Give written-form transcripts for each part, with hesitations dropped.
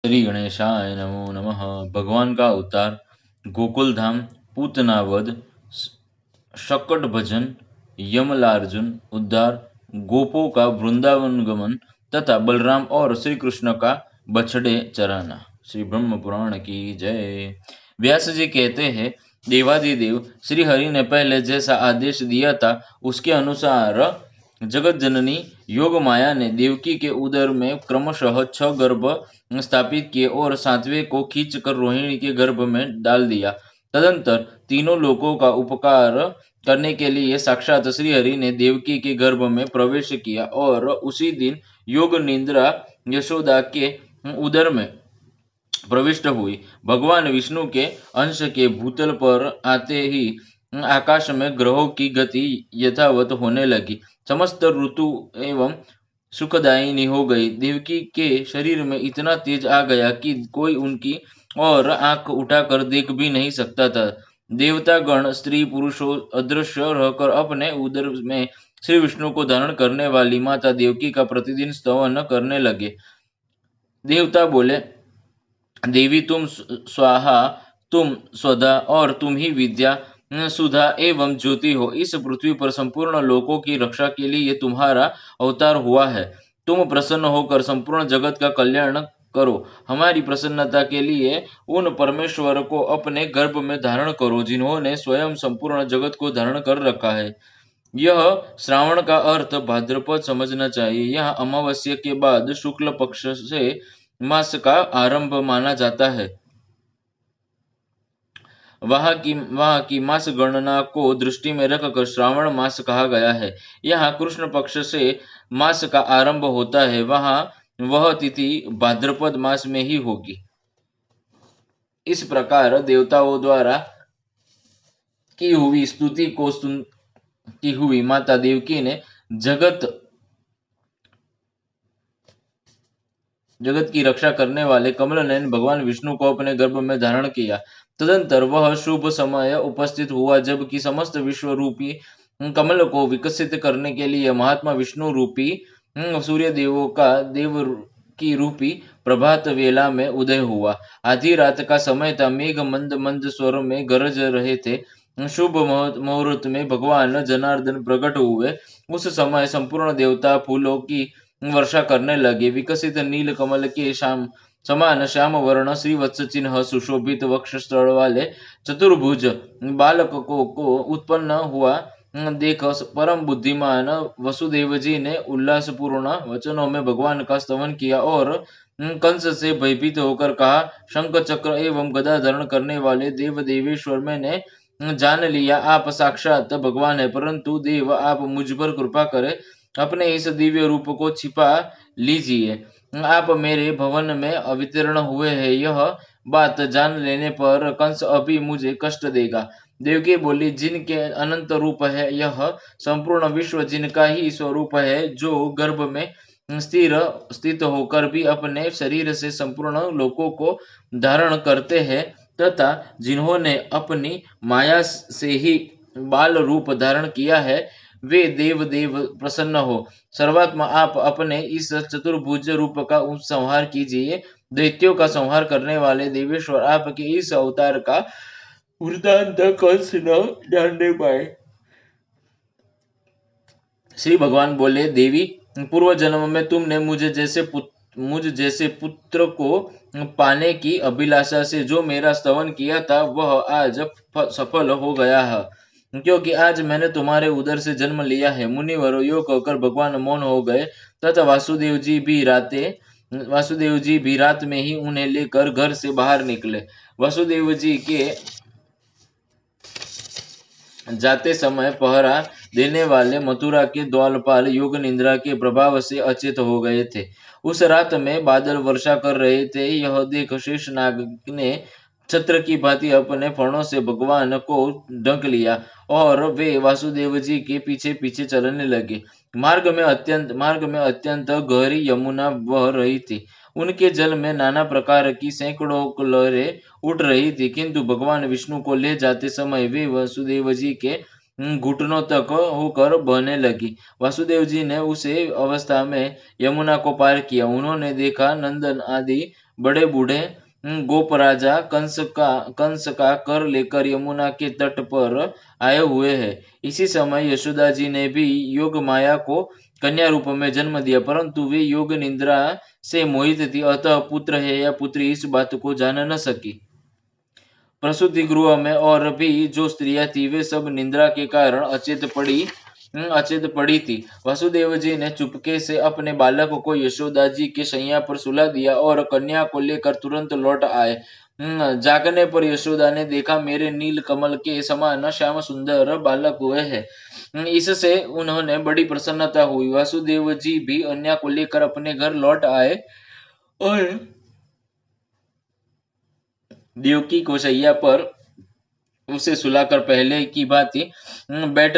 श्री गणेशाय नमो नमः। भगवान का अवतार, गोकुल धाम, पूतना वध, शकट भजन, यमलार्जुन उद्धार, गोपों का वृंदावन गमन तथा बलराम और श्री कृष्ण का बछड़े चराना। श्री ब्रह्म पुराण की जय। व्यास जी कहते हैं, देवादिदेव श्री हरि ने पहले जैसा आदेश दिया था उसके अनुसार जगत जननी योग माया ने देवकी के उदर में क्रमशः 6 गर्भ स्थापित किए और 7वें को खींचकर रोहिणी के गर्भ में डाल दिया। तदंतर तीनों लोकों का उपकार करने के लिए साक्षात श्री हरि ने देवकी के गर्भ में प्रवेश किया और उसी दिन योग निद्रा यशोदा के उदर में प्रविष्ट हुई। भगवान विष्णु के अंश के भूतल पर आते ही आकाश में ग्रहों की गति यथावत होने लगी। समस्त ऋतु एवं सुखदायिनी हो गई। देवकी के शरीर में इतना तेज आ गया कि कोई उनकी और आंख उठाकर देख भी नहीं सकता था। देवता गण स्त्री पुरुषों अदृश्य रहकर अपने उदर में श्री विष्णु को धारण करने वाली माता देवकी का प्रतिदिन स्तवन करने लगे। देवता बोले, देवी तुम स्वाहा, तुम स्वधा और तुम ही विद्या सुधा एवं ज्योति हो। इस पृथ्वी पर संपूर्ण लोकों की रक्षा के लिए तुम्हारा अवतार हुआ है। तुम प्रसन्न होकर संपूर्ण जगत का कल्याण करो। हमारी प्रसन्नता के लिए उन परमेश्वर को अपने गर्भ में धारण करो जिन्होंने स्वयं संपूर्ण जगत को धारण कर रखा है। यह श्रावण का अर्थ भाद्रपद समझना चाहिए। यह अमावस्या के बाद शुक्ल पक्ष से मास का आरंभ माना जाता है। वहाँ की मास गणना को दृष्टि में रखकर श्रावण मास कहा गया है। यहाँ कृष्ण पक्ष से मास का आरंभ होता है। वहाँ वह तिथि भाद्रपद मास में ही होगी। इस प्रकार देवताओं द्वारा की हुई स्तुति को की हुई माता देवकी ने जगत की रक्षा करने वाले कमल नयन भगवान विष्णु को अपने गर्भ में धारण किया। तदंतर वह शुभ समय उपस्थित हुआ जबकि समस्त विश्व रूपी कमल को विकसित करने के लिए महात्मा विष्णु रूपी सूर्य देवों का देव की रूपी प्रभात वेला में उदय हुआ। आधी रात का समय था। मेघ मंद मंद स्वर में गरज रहे थे। शुभ मुहूर्त में भगवान जनार्दन प्रकट हुए। उस समय संपूर्ण देवता फूलों की वर्षा करने लगे। विकसित नील कमल के समान श्याम वर्ण श्रीवत्स चिन्ह सुशोभित वक्ष स्थल वाले चतुर्भुज बालक को उत्पन्न हुआ देख परम बुद्धिमान वसुदेव जी ने उल्लासपूर्ण वचनों में भगवान का स्तवन किया और कंस से भयभीत होकर कहा, शंख चक्र एवं गदा धारण करने वाले देव देवेश्वर मैंने जान लिया आप साक्षात भगवान है, परंतु देव आप मुझ पर कृपा करें, अपने इस दिव्य रूप को छिपा लीजिए। आप मेरे भवन में अवतीर्ण हुए हैं, यह बात जान लेने पर कंस अभी मुझे कष्ट देगा। देवकी बोली, जिनके अनंत रूप है, यह संपूर्ण विश्व जिनका ही स्वरूप है, जो गर्भ में स्थित होकर भी अपने शरीर से संपूर्ण लोकों को धारण करते हैं तथा जिन्होंने अपनी माया से ही बाल रूप धारण किया है, वे देव देव प्रसन्न हो। सर्वात्मा आप अपने इस चतुर्भुज रूप का उपसंहार कीजिए। दैत्यों का संहार करने वाले देवेश्वर आपके इस अवतार का वृतांत कंस न जानने पाए। श्री भगवान बोले, देवी पूर्व जन्म में तुमने मुझ जैसे पुत्र को पाने की अभिलाषा से जो मेरा स्तवन किया था वह आज सफल हो गया है, क्योंकि आज मैंने तुम्हारे उदर से जन्म लिया है। मुनिवरों यो कहकर भगवान मौन हो गए तथा वासुदेव जी भी रात में ही उन्हें लेकर घर से बाहर निकले। वासुदेव जी के जाते समय पहरा देने वाले मथुरा के द्वारपाल योग निद्रा के प्रभाव से अचेत हो गए थे। उस रात में बादल वर्षा कर रहे थे। यह देख शेषनाग ने छत्र की भांति अपने फणों से भगवान को ढक लिया और वे वासुदेव जी के पीछे पीछे चलने लगे। मार्ग में अत्यंत गहरी यमुना बह रही थी। उनके जल में नाना प्रकार की सैकड़ों लहरें उठ रही थी, किंतु भगवान विष्णु को ले जाते समय वे वासुदेव जी के घुटनों तक होकर बहने लगी। वासुदेव जी ने उसे अवस्था में यमुना को पार किया। उन्होंने देखा नंदन आदि बड़े बूढ़े गोपराजा कंस का कर लेकर यमुना के तट पर आए हुए हैं। इसी समय यशोदा जी ने भी योग माया को कन्या रूप में जन्म दिया, परंतु वे योग निद्रा से मोहित थी, अतः पुत्र है या पुत्री इस बात को जान न सकी। प्रसूति गृह में और भी जो स्त्रियां थी वे सब निंद्रा के कारण अचेत पड़ी थी। वसुदेव जी ने चुपके से अपने बालक को यशोदा जी के शैया पर सुला दिया और कन्या को लेकर तुरंत लौट आए। जागने पर यशोदा ने देखा मेरे नील कमल के समान श्याम सुंदर बालक हुए हैं। इससे उन्होंने बड़ी प्रसन्नता हुई। वासुदेव जी भी कन्या को लेकर अपने घर लौट आए और देवकी को शैया पर उसे सुलाकर पहले की भांति बैठ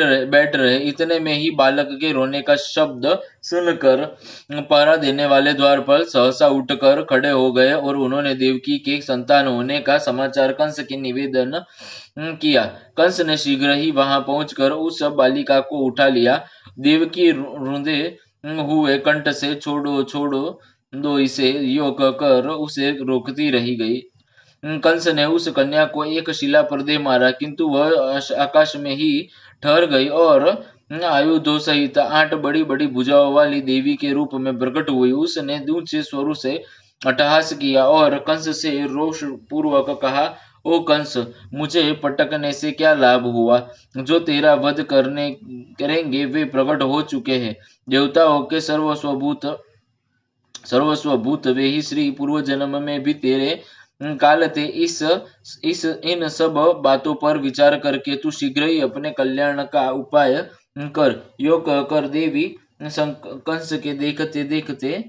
रहे। इतने में ही बालक के रोने का शब्द सुनकर पहरा देने वाले द्वार पर सहसा उठकर खड़े हो गए और उन्होंने देवकी के संतान होने का समाचार कंस के निवेदन किया। कंस ने शीघ्र ही वहां पहुंचकर उस बालिका को उठा लिया। देवकी रुंधे हुए कंठ से छोड़ो छोड़ो दो इसे, यो कहकर उसे रोकती रही गई। कंस ने उस कन्या को एक शिला पर दे मारा, किंतु वह आकाश में ही ठहर गई और आयुधों सहित 8 बड़ी बड़ी भुजाओं वाली देवी के रूप में प्रकट हुई। उसने ऊंचे स्वरों से अट्टहास किया और कंस से रोष पूर्वक कहा, ओ कंस, मुझे पटकने से क्या लाभ हुआ? जो तेरा वध करेंगे वे प्रकट हो चुके हैं। देवताओं के सर्वस्वभूत वे ही श्री पूर्व जन्म में भी तेरे काल थे। इस इन सब बातों पर विचार करके तू शीघ्र ही अपने कल्याण का उपाय कर। यो कहकर देवी कंस के देखते देखते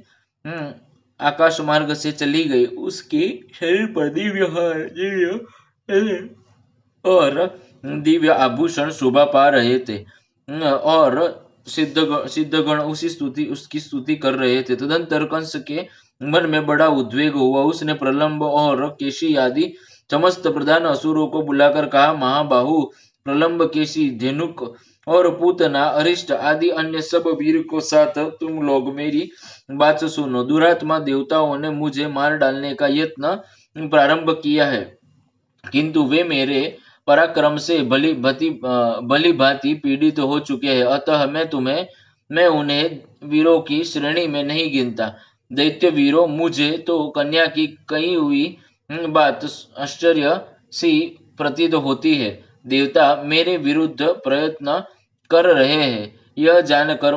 आकाश मार्ग से चली गई। उसके शरीर पर दिव्य आभूषण शोभा पा रहे थे और सिद्धगण उसकी स्तुति कर रहे थे। तदंतर कंस के मन में बड़ा उद्वेग हुआ। उसने प्रलंब और केशी आदि समस्त प्रधान असुरों को बुलाकर कहा, महाबाहु प्रलंब, केशी, धेनुक और पूतना, अरिष्ट आदि अन्य सब वीर को साथ तुम लोग मेरी बात सुनो। दुरात्मा देवताओं ने मुझे मार डालने का यत्न प्रारंभ किया है, किंतु वे मेरे पराक्रम से भली भांति पीड़ित हो चुके हैं। अतः मैं उन्हें वीरों की श्रेणी में नहीं गिनता। दैत्य वीरों, मुझे तो कन्या की कही हुई बात आश्चर्य सी प्रतीत होती है। देवता मेरे विरुद्ध प्रयत्न कर रहे हैं, यह जानकर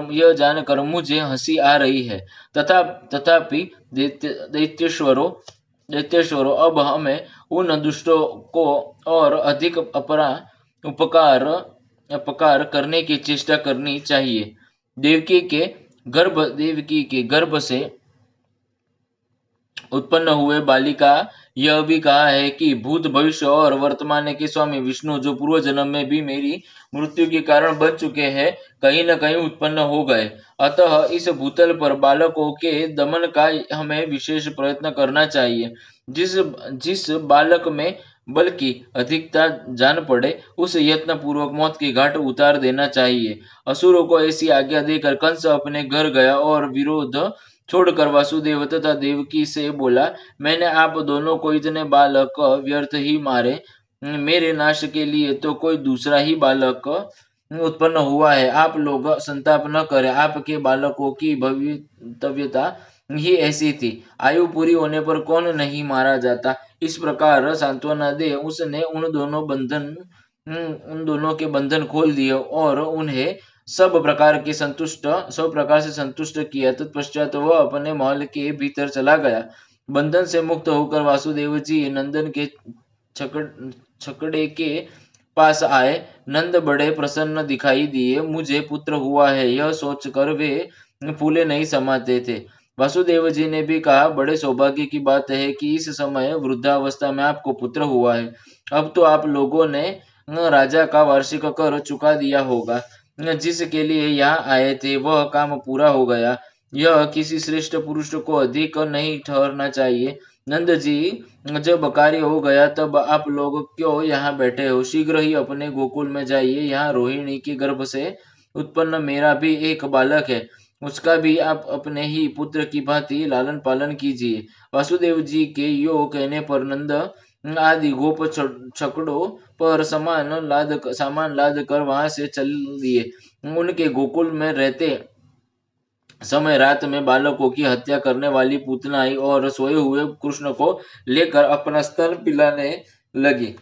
मुझे हंसी आ रही है। तथापि दैत्येश्वरों, अब हमें उन दुष्टों को और अधिक उपकार करने की चेष्टा करनी चाहिए। देवकी के गर्भ से उत्पन्न हुए बालिका यह भी कहा है कि भूत, भविष्य और वर्तमान के स्वामी विष्णु, जो पूर्व जन्म में भी मेरी मृत्यु के कारण बन चुके हैं, कहीं न कहीं उत्पन्न हो गए। अतः इस भूतल पर बालकों के दमन का हमें विशेष प्रयत्न करना चाहिए। जिस बालक में बल की अधिकता जान पड़े, उस यत्न पूर्वक मौत की घाट उतार देना चाहिए। असुरों को ऐसी आज्ञा देकर कंस अपने घर गया और विरोध छोड़कर वासुदेव तथा देवकी से बोला, मैंने आप दोनों को इतने बालक व्यर्थ ही मारे। मेरे नाश के लिए तो कोई दूसरा ही बालक उत्पन्न हुआ है। आप लोग संताप न करें, आपके बालकों की भवितव्यता ही ऐसी थी। आयु पूरी होने पर कौन नहीं मारा जाता। इस प्रकार सांत्वना दे उसने उन दोनों के बंधन खोल दिए और उन्हें सब प्रकार से संतुष्ट किया। तत्पश्चात वह अपने महल के भीतर चला गया। बंधन से मुक्त होकर वासुदेव जी नंदन के छकड़े के पास आए। नंद बड़े प्रसन्न दिखाई दिए। मुझे पुत्र हुआ है, यह सोचकर वे फूले नहीं समाते थे। वासुदेव जी ने भी कहा, बड़े सौभाग्य की बात है कि इस समय वृद्धावस्था में आपको पुत्र हुआ है। अब तो आप लोगों ने राजा का वार्षिक कर चुका दिया होगा। जिसके लिए यहाँ आए थे वह काम पूरा हो गया। यह किसी श्रेष्ठ पुरुष को अधिक नहीं ठहरना चाहिए। नंद जी, जब कार्य हो गया तब आप लोग क्यों यहाँ बैठे हो? शीघ्र ही अपने गोकुल में जाइए। यहाँ रोहिणी के गर्भ से उत्पन्न मेरा भी एक बालक है। उसका भी आप अपने ही पुत्र की भांति लालन पालन कीजिए। वासुदेव जी के यो कहने पर नंद आदि गोप छकड़ों पर सामान लाद कर वहां से चल दिए। उनके गोकुल में रहते समय रात में बालकों की हत्या करने वाली पूतना आई और सोए हुए कृष्ण को लेकर अपना स्तन पिलाने लगी।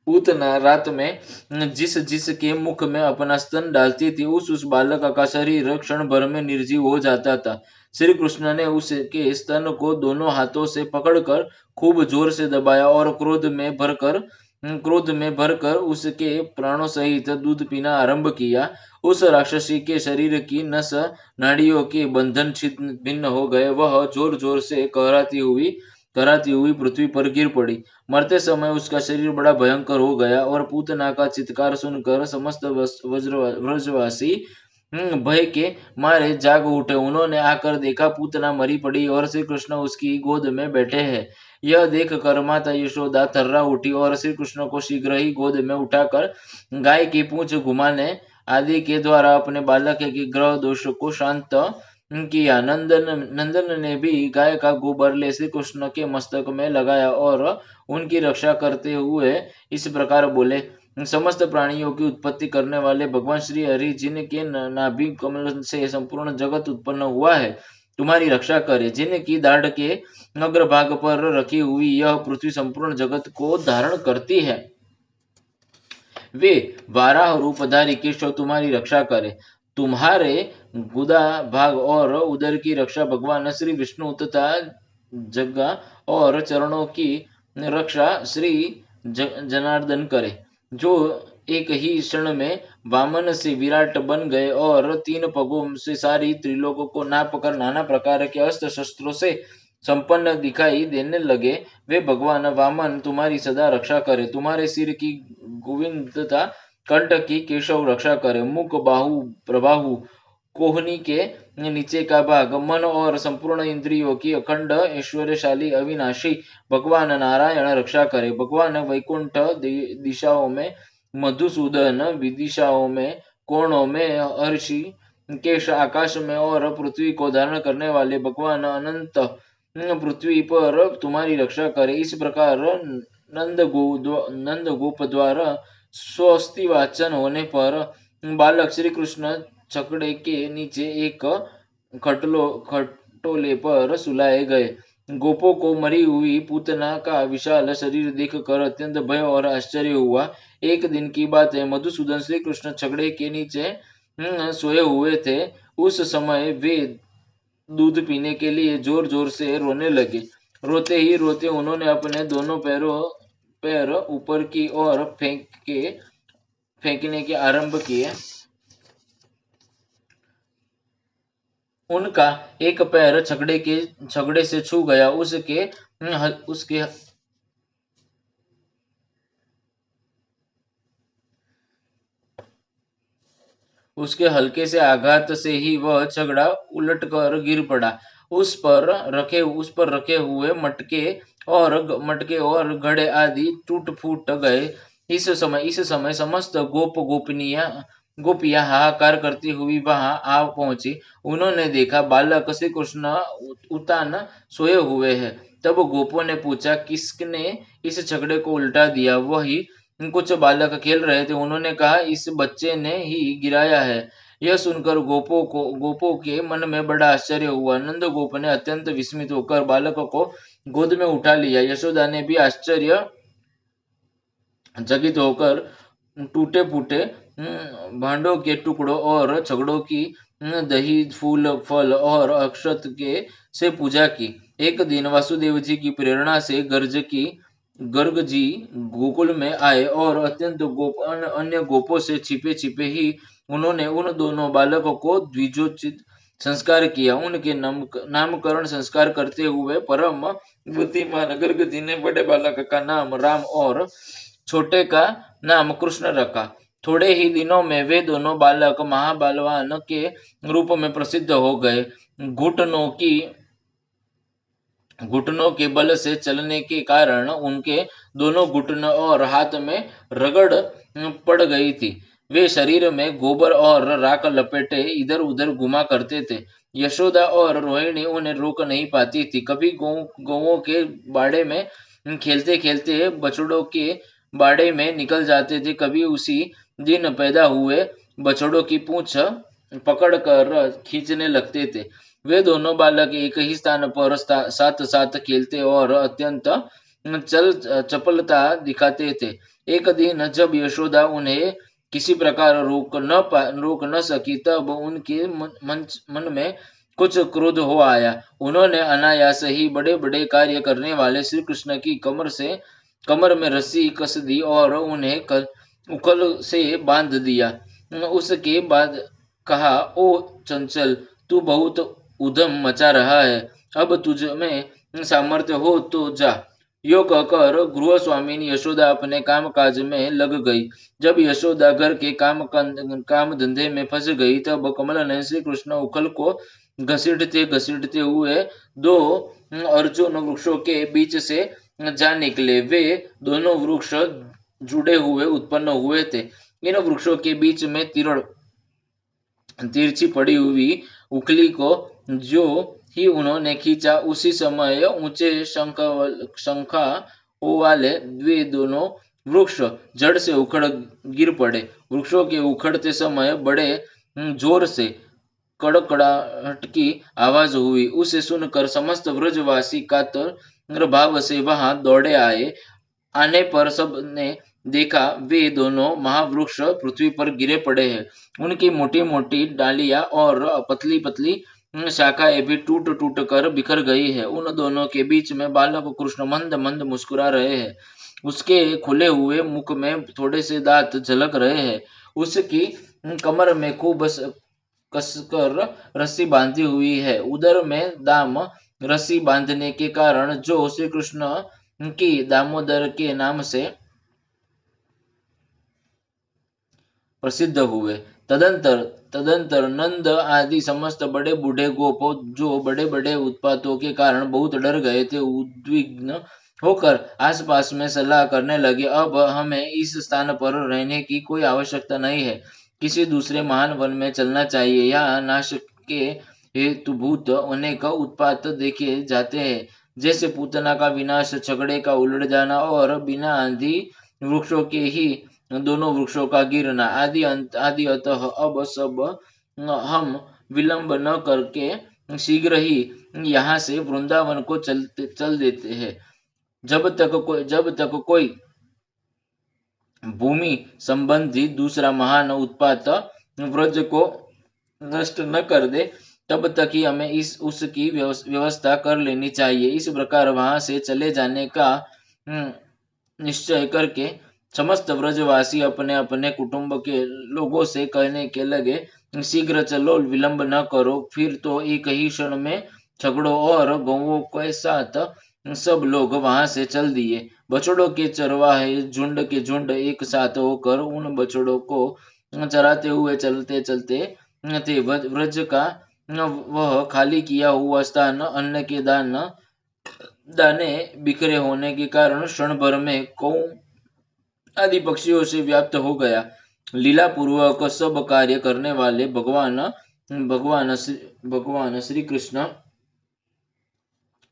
पूतना रात में जिस जिस के मुख में अपना स्तन डालती थी उस बालक का शरीर क्षण भर में निर्जीव हो जाता था। श्री कृष्ण ने उसके स्तन को दोनों हाथों से पकड़कर खूब जोर से दबाया और क्रोध में भरकर उसके प्राणों सहित दूध पीना आरंभ किया। उस राक्षसी के शरीर की नस नाड़ियों के बंधन छिन्न भिन्न हो गए। वह जोर जोर से कराती हुई पृथ्वी पर गिर पड़ी। मरते समय उसका शरीर बड़ा भयंकर हो गया और पूतना का चित्कार सुनकर समस्त व्रजवासी भय के मारे जाग उठे। उन्होंने आकर देखा पूतना मरी पड़ी और श्री कृष्ण उसकी गोद में बैठे हैं। यह देख कर माता यशोदा थर्रा उठी और श्री कृष्ण को शीघ्र ही गोद में उठाकर गाय की पूंछ घुमाने आदि के द्वारा अपने बालक के ग्रह दोष को शांत किया। नंदन ने भी गाय का गोबर ले श्री कृष्ण के मस्तक में लगाया और उनकी रक्षा करते हुए इस प्रकार बोले। समस्त प्राणियों की उत्पत्ति करने वाले भगवान श्री हरि जिनके नाभि कमल से संपूर्ण जगत उत्पन्न हुआ है, तुम्हारी रक्षा करे। जिनकी दाढ़ के अग्रभाग पर रखी हुई यह पृथ्वी संपूर्ण जगत को धारण करती है, वे वाराह रूपधारी केशव तुम्हारी रक्षा करे। तुम्हारे गुदा भाग और उदर की रक्षा भगवान श्री विष्णु तथा जग्गा और चरणों की रक्षा श्री जनार्दन करे, जो एक ही क्षण में वामन से विराट बन गए और 3 पगों से सारी त्रिलोक को नाप कर नाना प्रकार के अस्त्र शस्त्रों से संपन्न दिखाई देने लगे। वे भगवान वामन तुम्हारी सदा रक्षा करे। तुम्हारे सिर की गोविंद तथा कंठ की केशव रक्षा करे। मुख बाहु प्रबाहु कोहनी के नीचे का भाग मन और संपूर्ण इंद्रियों की अखंड ऐश्वर्यशाली अविनाशी भगवान नारायण रक्षा करे। भगवान वैकुंठ दिशाओं में मधुसूदन, विदिशाओं में कोणों में हर्षि केश, आकाश में और पृथ्वी को धारण करने वाले भगवान अनंत पृथ्वी पर तुम्हारी रक्षा करे। इस प्रकार नंद गोप द्वारा स्वस्ति वाचन होने पर बालक श्री कृष्ण छकड़े के नीचे एक खटोले पर सुलाए गए। गोपों को मरी हुई पूतना का विशाल शरीर देखकर अत्यंत भय और आश्चर्य हुआ। एक दिन की बात है, मधुसूदन श्री कृष्ण छकड़े के नीचे सोए हुए थे। उस समय वे दूध पीने के लिए जोर जोर से रोने लगे। रोते ही रोते उन्होंने अपने दोनों पैर ऊपर की ओर फेंकने के आरंभ किए। उनका एक पैर छकड़े से छू गया। उसके हल्के से आघात से ही वह छगड़ा उलट कर गिर पड़ा। उस पर रखे हुए मटके और घड़े आदि टूट फूट गए। इस समय समस्त गोपियां हाहाकार करती हुई वहां आ पहुंची। उन्होंने देखा बालक श्री कृष्ण उतान सोए हुए हैं। तब गोपों ने पूछा, किसने इस छकड़े को उल्टा दिया? वही कुछ बालक खेल रहे थे। उन्होंने कहा, इस बच्चे ने ही गिराया है। यह सुनकर गोपों के मन में बड़ा आश्चर्य हुआ। नंद गोप ने अत्यंत विस्मित होकर बालक को गोद में उठा लिया। यशोदा ने भी आश्चर्य चकित होकर टूटे फूटे भांडों के टुकड़ों और छगड़ों की दही, फूल, फल और अक्षत के से पूजा की। एक दिन वासुदेव जी की प्रेरणा से गर्ग जी गोकुल में आए और अत्यंत अन्य गोपों से छिपे छिपे ही उन्होंने उन दोनों बालकों को द्विजोचित संस्कार किया। उनके नामकरण संस्कार करते हुए परम बुद्धिमान गर्ग जी ने बड़े बालक का नाम राम और छोटे का नाम कृष्ण रखा। थोड़े ही दिनों में वे दोनों बालक महाबलवान के रूप में प्रसिद्ध हो गए। घुटनों के बल से चलने के कारण उनके दोनों घुटनों और हाथ में रगड़ पड़ गई थी। वे शरीर में गोबर और राख लपेटे इधर उधर घुमा करते थे। यशोदा और रोहिणी उन्हें रोक नहीं पाती थी। कभी गौओं के बाड़े में खेलते खेलते बछड़ों के बाड़े में निकल जाते थे। कभी उसी दिन पैदा हुए बछड़ों की पूंछ पकड़ कर खींचने लगते थे। वे दोनों बालक एक ही स्थान पर साथ साथ खेलते और अत्यंत चल चपलता दिखाते थे। एक दिन जब यशोदा उन्हें किसी प्रकार रोक न सकी, तब उनके मन में कुछ क्रोध हो आया। उन्होंने अनायास ही बड़े बड़े कार्य करने वाले श्री कृष्ण की कमर में रस्सी कस दी और उन्हें उखल से बांध दिया। उसके बाद कहा, ओ चंचल, तू बहुत उधम मचा रहा है। अब तुझ में सामर्थ्य हो तो जा। यो कहकर गृह स्वामिनी यशोदा अपने काम काज में लग गई। जब यशोदा घर के काम धंधे में फंस गई, तब कमल ने श्री कृष्ण उखल को घसीटते घसीटते हुए दो अर्जुन वृक्षों के बीच से जा निकले। वे दोनों वृक्ष जुड़े हुए उत्पन्न हुए थे। इन वृक्षों के बीच में तिरछी पड़ी हुई उखली को जो ही उन्होंने खींचा, उसी समय ऊंचे शंखा वाले वे दोनों वृक्ष जड़ से उखड़ गिर पड़े। वृक्षों के उखड़ते समय बड़े जोर से कड़कड़ाहट की आवाज हुई। उसे सुनकर समस्त व्रजवासी कातर भाव से वहां दौड़े आए। आने पर सबने देखा, वे दोनों महावृक्ष पृथ्वी पर गिरे पड़े हैं। उनकी मोटी मोटी डालियां और पतली पतली शाखाएं भी टूट टूट कर बिखर गई है। उन दोनों के बीच में बालक कृष्ण मंद मंद मुस्कुरा रहे हैं। उसके खुले हुए मुख में थोड़े से दांत झलक रहे हैं। उसकी कमर में खूब कसकर रस्सी बांधी हुई है। उदर में दाम रस्सी बांधने के कारण जो श्री कृष्ण की दामोदर के नाम से प्रसिद्ध हुए। तदंतर तदंतर नंद आदि समस्त बड़े बूढ़े गोप, जो बड़े बड़े उत्पातों के कारण बहुत डर गए थे, उद्विग्न होकर आसपास में सलाह करने लगे। अब हमें इस स्थान पर रहने की कोई आवश्यकता नहीं है। किसी दूसरे महान वन में चलना चाहिए। यहाँ नाश के हेतुभूत अनेक उत्पात देखे जाते हैं, जैसे पूतना का विनाश, झगड़े का उलट जाना और बिना आंधी वृक्षों के ही दोनों वृक्षों का गिरना आदि। अतः अब सब हम विलंब न करके शीघ्र ही यहाँ से वृंदावन को चल देते हैं। जब तक कोई भूमि संबंधी दूसरा महान उत्पात व्रज को नष्ट न कर दे, तब तक ही हमें उसकी व्यवस्था कर लेनी चाहिए। इस प्रकार वहां से चले जाने का निश्चय करके समस्त व्रजवासी अपने अपने कुटुंब के लोगों से कहने के लगे, शीघ्र चलो, विलंब न करो। फिर तो एक ही क्षण में छकड़ों और गौओं के साथ सब लोग वहां से चल दिए। बछड़ों के चरवाहे झुंड के झुंड एक साथ होकर उन बछड़ों को चराते हुए चलते चलते थे। व्रज का वह खाली किया हुआ स्थान अन्न के दाने बिखरे होने के कारण क्षण भर में कौ आदि पक्षियों से व्याप्त हो गया। लीला पूर्वक सब कार्य करने वाले भगवान श्री कृष्ण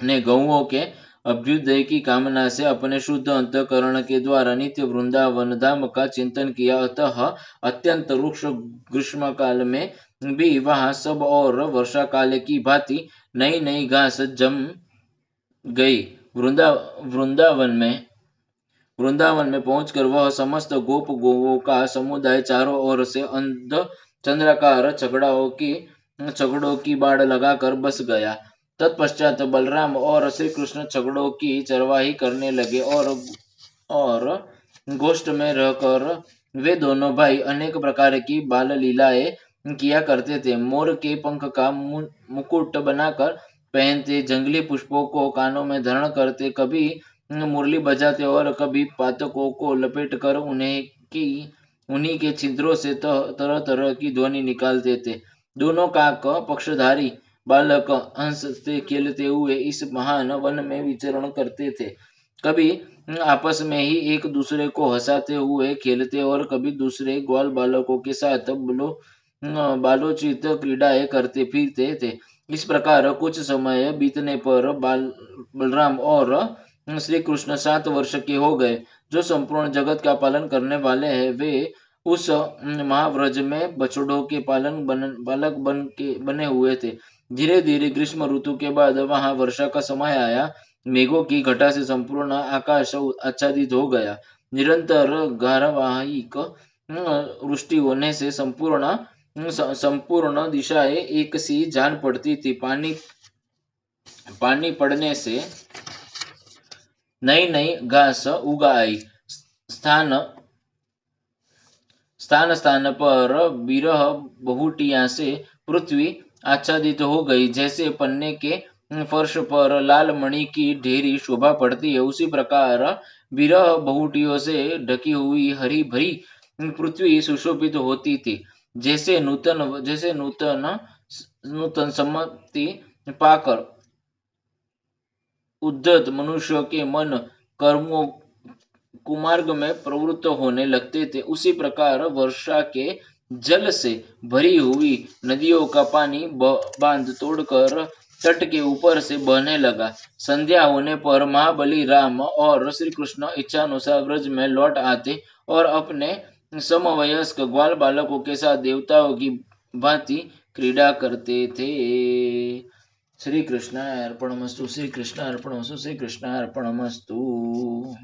ने गौओं के अभ्युदय की कामना से अपने शुद्ध अंतःकरण के द्वारा नित्य वृंदावन धाम का चिंतन किया। अतः अत्यंत रुक्ष ग्रीष्म काल में भी वहां सब और वर्षा काल की भांति नई नई घास जम गई। वृंदावन में पहुंचकर वह समस्त गोप गोवों का समुदाय चारों ओर से अंध चंद्राकार छकड़ों की बाड़ लगाकर बस गया। तत्पश्चात बलराम और श्री कृष्ण छकड़ों की चरवाही करने लगे और गोष्ठ में रहकर वे दोनों भाई अनेक प्रकार की बाल लीलाएं किया करते थे। मोर के पंख का मुकुट बनाकर पहनते, जंगली पुष्पों को कानों में धारण करते, कभी मुरली बजाते और कभी पातकों को लपेट कर उन्हीं के छिद्रों से तरह तरह की ध्वनि निकालते थे। दोनों काक पक्षधारी बालक हंसते खेलते हुए इस महान वन में विचरण करते थे। कभी आपस में ही एक दूसरे को हंसाते हुए खेलते और कभी दूसरे ग्वाल बालकों के साथ बालोचित क्रीड़ाएं करते फिरते थे। इस प्रकार कुछ समय बीतने पर बलराम और श्री कृष्ण 7 वर्ष के हो गए। जो संपूर्ण जगत का पालन करने वाले हैं, वे उस महाव्रज में बछड़ों के बालक बने हुए थे। धीरे धीरे ग्रीष्म ऋतु के बाद वहां वर्षा का समय आया। मेघों की घटा से संपूर्ण आकाश आच्छादित हो गया। निरंतर धारावाहिक वृष्टि होने से संपूर्ण दिशाएं एक सी जान पड़ती थी। पानी पड़ने से नई नई घास उग आई। स्थान स्थान स्थान पर बिरह बहुटिया से पृथ्वी आच्छादित हो गई। जैसे पन्ने के फर्श पर लाल मणि की ढेरी शोभा पड़ती है, उसी प्रकार बिरह बहुटियों से ढकी हुई हरी भरी पृथ्वी सुशोभित होती थी। जैसे नूतन नूतन सम्मति पाकर उद्धत मनुष्यों के मन कर्मों कुमार्ग में प्रवृत्त होने लगते थे, उसी प्रकार वर्षा के जल से भरी हुई नदियों का पानी बांध तोड़कर तट के ऊपर से बहने लगा। संध्या होने पर महाबली राम और श्री कृष्ण इच्छानुसार व्रज में लौट आते और अपने समवयस्क ग्वाल बालकों के साथ देवताओं की भांति क्रीड़ा करते थे। श्री कृष्ण अर्पणमस्तु, श्री कृष्ण अर्पणमस्तु, श्री कृष्ण अर्पणमस्तु।